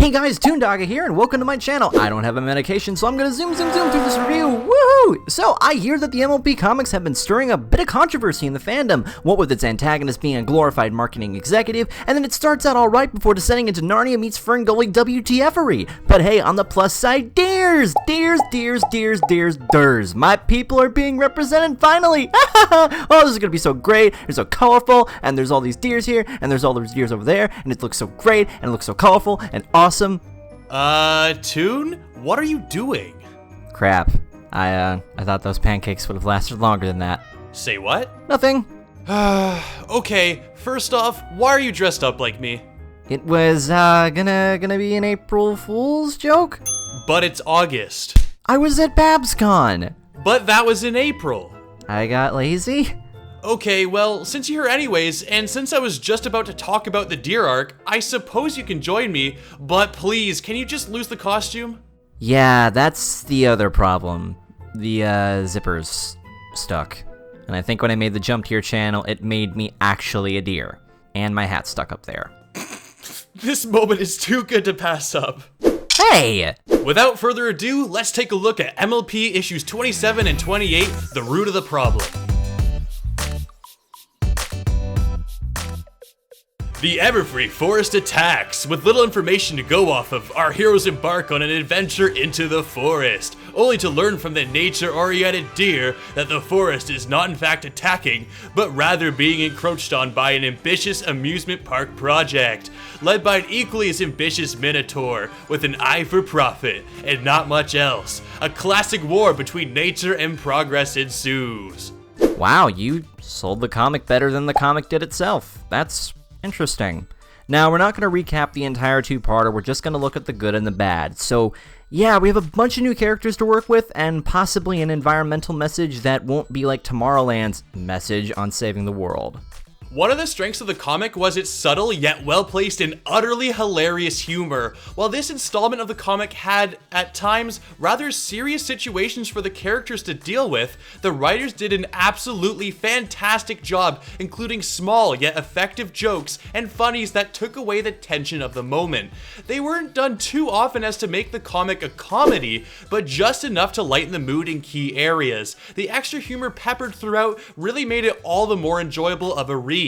Hey guys, Tyandaga here, and welcome to my channel. I don't have a medication, so I'm gonna zoom through this review. Woohoo! So, I hear that the MLP comics have been stirring a bit of controversy in the fandom, what with its antagonist being a glorified marketing executive, and then it starts out alright before descending into Narnia meets Ferngully WTF-ery. But hey, on the plus side, deers! My people are being represented finally! Oh, this is gonna be so great, they're so colorful, and there's all these deers here, and there's all those deers over there, and it looks so great, and it looks so colorful, and awesome. Toon? What are you doing? Crap. I thought those pancakes would have lasted longer than that. Say what? Nothing. Okay, first off, why are you dressed up like me? It was, gonna be an April Fool's joke? But it's August. I was at BabsCon. But that was in April. I got lazy? Okay, well, since you're here anyways, and since I was just about to talk about the deer arc, I suppose you can join me, but please, can you just lose the costume? Yeah, that's the other problem. The, zipper's stuck. And I think when I made the jump to your channel, it made me actually a deer. And my hat stuck up there. This moment is too good to pass up. Hey! Without further ado, let's take a look at MLP issues 27 and 28, The Root of the Problem. The Everfree forest attacks. With little information to go off of, our heroes embark on an adventure into the forest, only to learn from the nature-oriented deer that the forest is not in fact attacking, but rather being encroached on by an ambitious amusement park project, led by an equally as ambitious minotaur, with an eye for profit, and not much else. A classic war between nature and progress ensues. Wow, you sold the comic better than the comic did itself. That's interesting. Now, we're not going to recap the entire two-parter, we're just going to look at the good and the bad. So, yeah, we have a bunch of new characters to work with, and possibly an environmental message that won't be like Tomorrowland's message on saving the world. One of the strengths of the comic was its subtle yet well-placed and utterly hilarious humor. While this installment of the comic had, at times, rather serious situations for the characters to deal with, the writers did an absolutely fantastic job, including small yet effective jokes and funnies that took away the tension of the moment. They weren't done too often as to make the comic a comedy, but just enough to lighten the mood in key areas. The extra humor peppered throughout really made it all the more enjoyable of a read.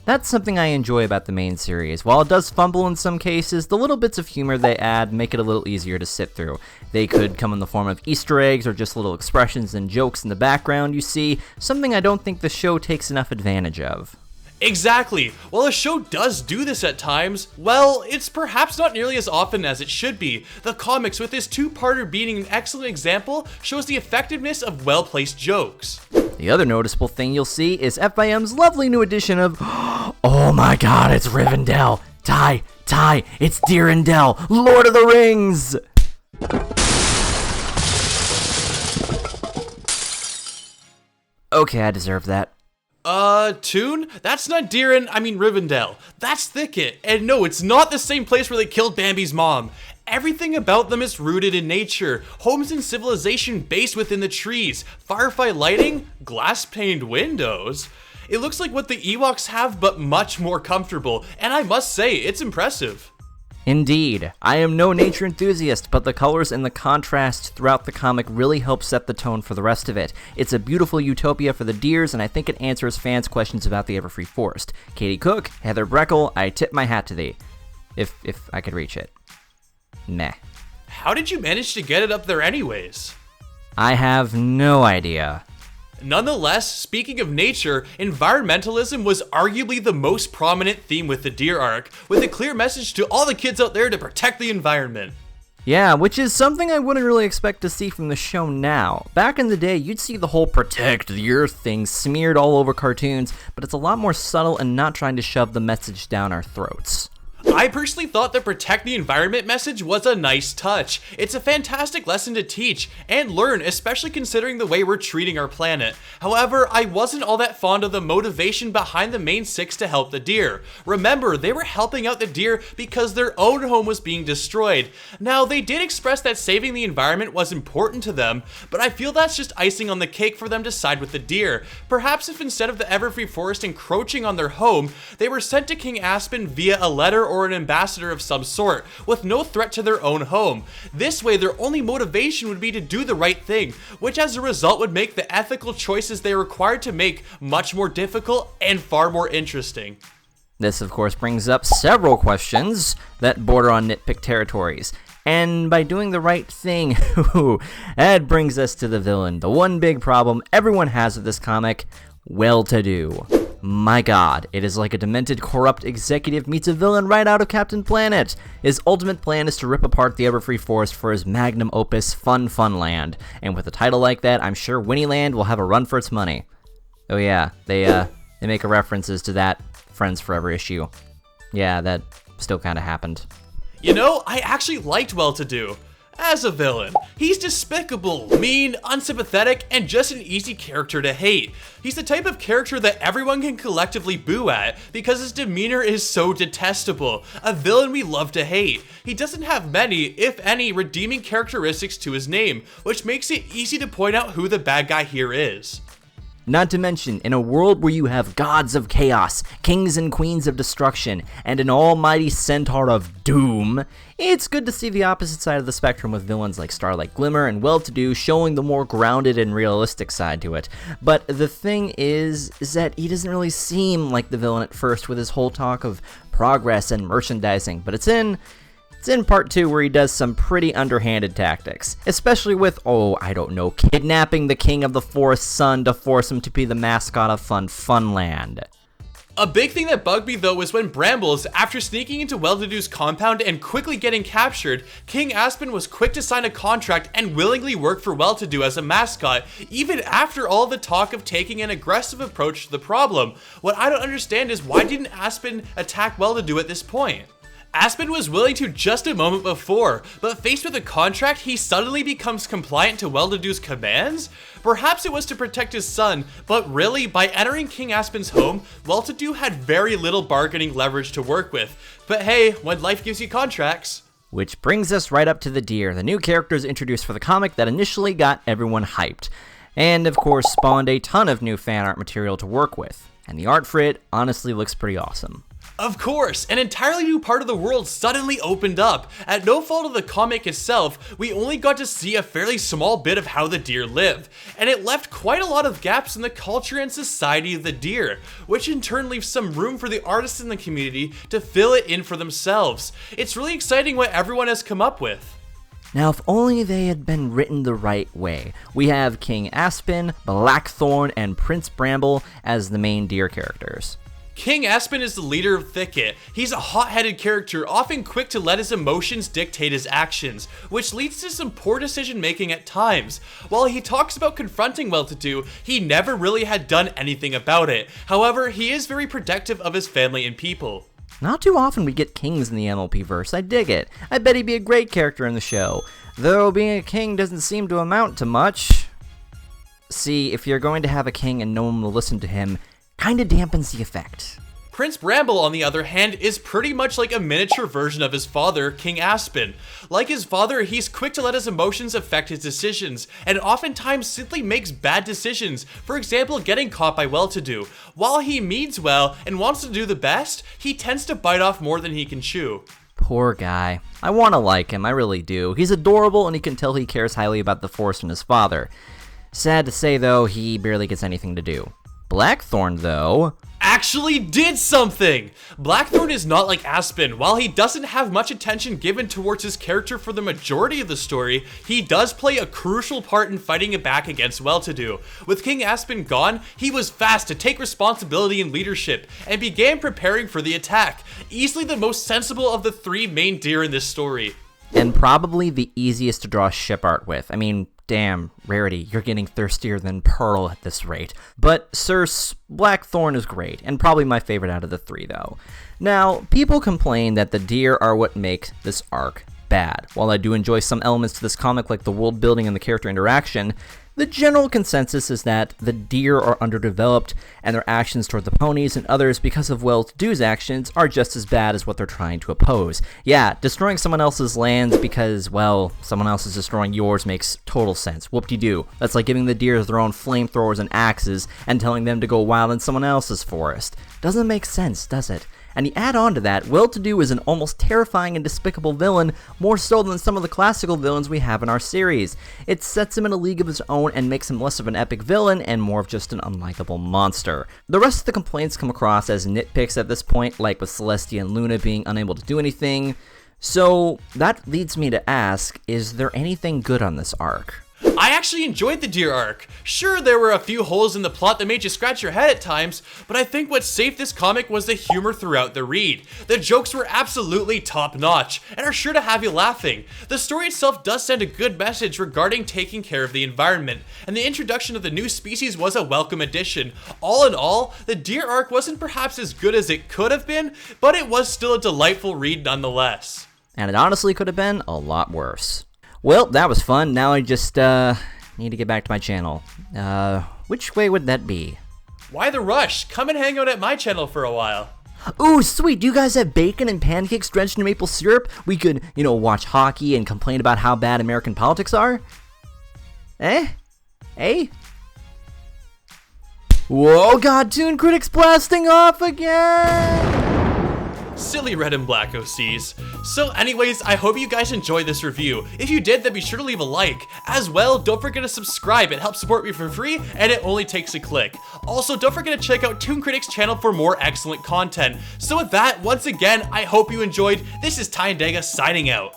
That's something I enjoy about the main series. While it does fumble in some cases, the little bits of humor they add make it a little easier to sit through. They could come in the form of Easter eggs or just little expressions and jokes in the background, you see, something I don't think the show takes enough advantage of. Exactly. While a show does do this at times, well, it's perhaps not nearly as often as it should be. The comics, with this two-parter being an excellent example, shows the effectiveness of well-placed jokes. The other noticeable thing you'll see is FiM's lovely new edition of oh my god, it's Rivendell! Ty, it's Deerendell, Lord of the Rings! Okay, I deserve that. Toon? That's not Rivendell. That's Thicket. And no, it's not the same place where they killed Bambi's mom. Everything about them is rooted in nature. Homes and civilization based within the trees. Firefly lighting, glass-paned windows. It looks like what the Ewoks have, but much more comfortable. And I must say, it's impressive. Indeed. I am no nature enthusiast, but the colors and the contrast throughout the comic really help set the tone for the rest of it. It's a beautiful utopia for the deers, and I think it answers fans' questions about the Everfree Forest. Katie Cook, Heather Breckle, I tip my hat to thee. If I could reach it. Meh. How did you manage to get it up there anyways? I have no idea. Nonetheless, speaking of nature, environmentalism was arguably the most prominent theme with the deer arc, with a clear message to all the kids out there to protect the environment. Yeah, which is something I wouldn't really expect to see from the show now. Back in the day, you'd see the whole protect the earth thing smeared all over cartoons, but it's a lot more subtle and not trying to shove the message down our throats. I personally thought the protect the environment message was a nice touch. It's a fantastic lesson to teach and learn, especially considering the way we're treating our planet. However, I wasn't all that fond of the motivation behind the main six to help the deer. Remember, they were helping out the deer because their own home was being destroyed. Now, they did express that saving the environment was important to them, but I feel that's just icing on the cake for them to side with the deer. Perhaps if instead of the Everfree Forest encroaching on their home, they were sent to King Aspen via a letter or an ambassador of some sort, with no threat to their own home. This way, their only motivation would be to do the right thing, which as a result would make the ethical choices they are required to make much more difficult and far more interesting. This, of course, brings up several questions that border on nitpick territories. And by doing the right thing, that brings us to the villain. The one big problem everyone has with this comic, well-to-do. My god, it is like a demented, corrupt executive meets a villain right out of Captain Planet. His ultimate plan is to rip apart the Everfree forest for his magnum opus, Fun Funland. And with a title like that, I'm sure Winnieland will have a run for its money. Oh yeah, they make references to that Friends Forever issue. Yeah, that still kinda happened. You know, I actually liked Well-to-Do as a villain. He's despicable, mean, unsympathetic, and just an easy character to hate. He's the type of character that everyone can collectively boo at because his demeanor is so detestable. A villain we love to hate. He doesn't have many, if any, redeeming characteristics to his name, which makes it easy to point out who the bad guy here is. Not to mention, in a world where you have gods of chaos, kings and queens of destruction, and an almighty centaur of doom, it's good to see the opposite side of the spectrum with villains like Starlight Glimmer and Well-to-Do showing the more grounded and realistic side to it. But the thing is that he doesn't really seem like the villain at first with his whole talk of progress and merchandising, but it's in part 2 where he does some pretty underhanded tactics, especially with, I don't know, kidnapping the king of the forest's son to force him to be the mascot of Fun Funland. A big thing that bugged me though was when Brambles, after sneaking into Well-to-Do's compound and quickly getting captured, King Aspen was quick to sign a contract and willingly work for Well-to-Do as a mascot, even after all the talk of taking an aggressive approach to the problem. What I don't understand is why didn't Aspen attack Well-to-Do at this point? Aspen was willing to just a moment before, but faced with a contract, he suddenly becomes compliant to Well-to-Do's commands? Perhaps it was to protect his son, but really, by entering King Aspen's home, Well-to-Do had very little bargaining leverage to work with. But hey, when life gives you contracts. Which brings us right up to the deer, the new characters introduced for the comic that initially got everyone hyped. And of course spawned a ton of new fan art material to work with. And the art for it honestly looks pretty awesome. Of course, an entirely new part of the world suddenly opened up. At no fault of the comic itself, we only got to see a fairly small bit of how the deer live, and it left quite a lot of gaps in the culture and society of the deer, which in turn leaves some room for the artists in the community to fill it in for themselves. It's really exciting what everyone has come up with. Now, if only they had been written the right way. We have King Aspen, Blackthorne, and Prince Bramble as the main deer characters. King Aspen is the leader of Thicket. He's a hot-headed character, often quick to let his emotions dictate his actions, which leads to some poor decision-making at times. While he talks about confronting Well-to-Do, he never really had done anything about it. However, he is very protective of his family and people. Not too often we get kings in the MLP verse. I dig it. I bet he'd be a great character in the show. Though being a king doesn't seem to amount to much. See, if you're going to have a king and no one will listen to him, kinda dampens the effect. Prince Bramble, on the other hand, is pretty much like a miniature version of his father, King Aspen. Like his father, he's quick to let his emotions affect his decisions, and oftentimes simply makes bad decisions, for example, getting caught by Well-to-Do. While he means well and wants to do the best, he tends to bite off more than he can chew. Poor guy. I wanna like him, I really do. He's adorable and you can tell he cares highly about the forest and his father. Sad to say though, he barely gets anything to do. Blackthorne, though, actually did something! Blackthorne is not like Aspen. While he doesn't have much attention given towards his character for the majority of the story, he does play a crucial part in fighting back against Well-to-Do. With King Aspen gone, he was fast to take responsibility and leadership, and began preparing for the attack. Easily the most sensible of the three main deer in this story. And probably the easiest to draw ship art with. I mean, damn, Rarity, you're getting thirstier than Pearl at this rate. But Circe, Blackthorne is great, and probably my favorite out of the three, though. Now, people complain that the deer are what make this arc bad. While I do enjoy some elements to this comic like the world building and the character interaction, the general consensus is that the deer are underdeveloped, and their actions toward the ponies and others because of Well-to-Do's actions are just as bad as what they're trying to oppose. Yeah, destroying someone else's lands because, well, someone else is destroying yours makes total sense. Whoop-de-doo. That's like giving the deer their own flamethrowers and axes and telling them to go wild in someone else's forest. Doesn't make sense, does it? and you add on to that, Well-To-Do is an almost terrifying and despicable villain, more so than some of the classical villains we have in our series. It sets him in a league of his own and makes him less of an epic villain and more of just an unlikable monster. The rest of the complaints come across as nitpicks at this point, like with Celestia and Luna being unable to do anything. So that leads me to ask, is there anything good on this arc? I actually enjoyed the Deer arc. Sure, there were a few holes in the plot that made you scratch your head at times, but I think what saved this comic was the humor throughout the read. The jokes were absolutely top-notch, and are sure to have you laughing. The story itself does send a good message regarding taking care of the environment, and the introduction of the new species was a welcome addition. All in all, the Deer arc wasn't perhaps as good as it could have been, but it was still a delightful read nonetheless. And it honestly could have been a lot worse. Well, that was fun. Now I just, need to get back to my channel. Which way would that be? Why the rush? Come and hang out at my channel for a while. Ooh, sweet. Do you guys have bacon and pancakes drenched in maple syrup? We could, watch hockey and complain about how bad American politics are? Eh? Whoa, God, Toon Critics blasting off again! Silly red and black OCs. So anyways, I hope you guys enjoyed this review. If you did, then be sure to leave a like. As well, don't forget to subscribe. It helps support me for free, and it only takes a click. Also, don't forget to check out Toon Critics' channel for more excellent content. So with that, once again, I hope you enjoyed. This is Tyandaga signing out.